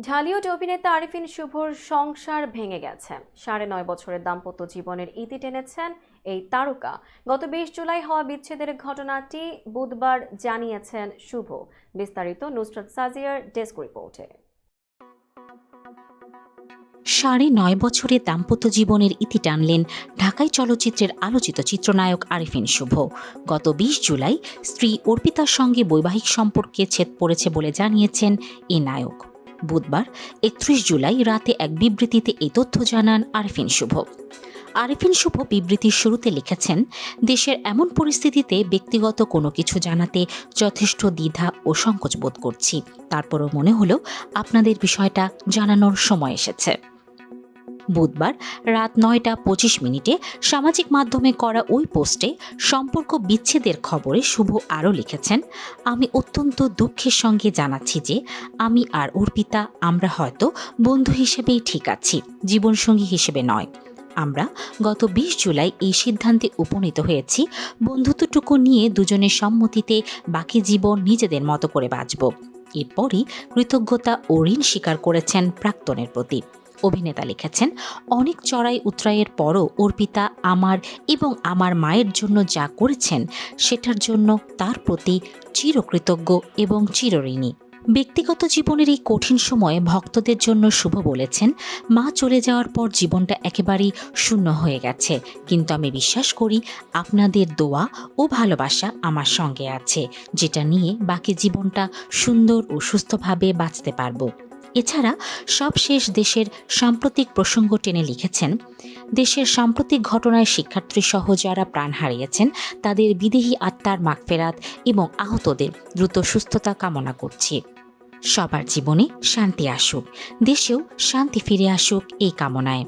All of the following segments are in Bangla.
ঢালিউড অভিনেতা আরিফিন শুভর সংসার ভেঙে গেছে। 9.5 বছরের দাম্পত্য জীবনের ইতি টেনেছেন এই তারকা। গত 20 জুলাই হওয়া বিচ্ছেদের ঘটনাটি বুধবার জানিয়েছেন শুভ। বিস্তারিত নুসরাত সাজিয়ার ডেস্ক রিপোর্টে। 9.5 বছরের দাম্পত্য জীবনের ইতি টানলেন ঢাকাই চলচ্চিত্রের আলোচিত চিত্রনায়ক আরিফিন শুভ। গত 20 জুলাই স্ত্রী অর্পিতার সঙ্গে বৈবাহিক সম্পর্কে ছেদ পড়েছে বলে জানিয়েছেন এই নায়ক। বুধবার 31 জুলাই রাতে এক বিবৃতিতে এই তথ্য জানান আরিফিন শুভ। আরিফিন শুভ বিবৃতির শুরুতে লিখেছেন, দেশের এমন পরিস্থিতিতে ব্যক্তিগত কোনো কিছু জানাতে যথেষ্ট দ্বিধা ও সংকোচ বোধ করছি। তারপরও মনে হলো আপনাদের বিষয়টা জানানোর সময় এসেছে। বুধবার রাত 9:25 সামাজিক মাধ্যমে করা ওই পোস্টে সম্পর্ক বিচ্ছেদের খবরে শুভ আরও লিখেছেন, আমি অত্যন্ত দুঃখের সঙ্গে জানাচ্ছি যে আমি আর অর্পিতা আমরা হয়তো বন্ধু হিসেবেই ঠিক আছি, জীবনসঙ্গী হিসেবে নয়। আমরা গত 20 জুলাই এই সিদ্ধান্তে উপনীত হয়েছি, বন্ধুত্বটুকু নিয়ে দুজনের সম্মতিতে বাকি জীবন নিজেদের মতো করে বাঁচব। এরপরই কৃতজ্ঞতা ও ঋণ স্বীকার করেছেন প্রাক্তনের প্রতি। অভিনেতা লিখেছেন, অনেক চড়াই উতরাইয়ের পরও অর্পিতা আমার এবং আমার মায়ের জন্য যা করেছেন সেটার জন্য তার প্রতি চিরকৃতজ্ঞ এবং চিরঋণী। ব্যক্তিগত জীবনের এই কঠিন সময়ে ভক্তদের জন্য শুভ বলেছেন, মা চলে যাওয়ার পর জীবনটা একেবারেই শূন্য হয়ে গেছে, কিন্তু আমি বিশ্বাস করি আপনাদের দোয়া ও ভালোবাসা আমার সঙ্গে আছে, যেটা নিয়ে বাকি জীবনটা সুন্দর ও সুস্থভাবে বাঁচতে পারবো। এছাড়া সবশেষ দেশের সাম্প্রতিক প্রসঙ্গ টেনে লিখেছেন, দেশের সাম্প্রতিক ঘটনায় শিক্ষার্থী সহ যারা প্রাণ হারিয়েছেন তাদের বিদেহী আত্মার মাগফেরাত এবং আহতদের দ্রুত সুস্থতা কামনা করছি। সবার জীবনে শান্তি আসুক, দেশেও শান্তি ফিরে আসুক এই কামনায়।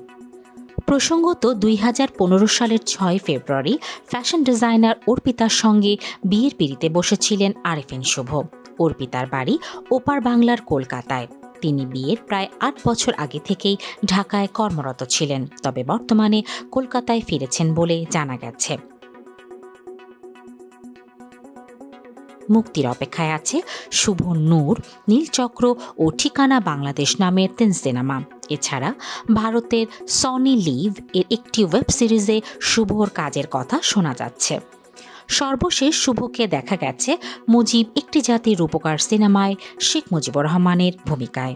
প্রসঙ্গত 2015 সালের 6 ফেব্রুয়ারি ফ্যাশন ডিজাইনার অর্পিতার সঙ্গে বিয়ের পিঁড়িতে বসেছিলেন আরিফিন শুভ। অর্পিতার বাড়ি ওপার বাংলার কলকাতায়। তিনি বিয়ের প্রায় 8 বছর আগে থেকেই ঢাকায় কর্মরত ছিলেন, তবে বর্তমানে কলকাতায় ফিরেছেন বলে জানা গেছে। মুক্তির অপেক্ষায় আছে শুভ নূর, নীলচক্র ও ঠিকানা বাংলাদেশ নামের 3 সিনেমা। এছাড়া ভারতের সনি লিভ এর একটি ওয়েব সিরিজে শুভর কাজের কথা শোনা যাচ্ছে। সর্বশেষ শুভকে দেখা গেছে মুজিব একটি জাতির রূপকার সিনেমায় শেখ মুজিবুর রহমানের ভূমিকায়।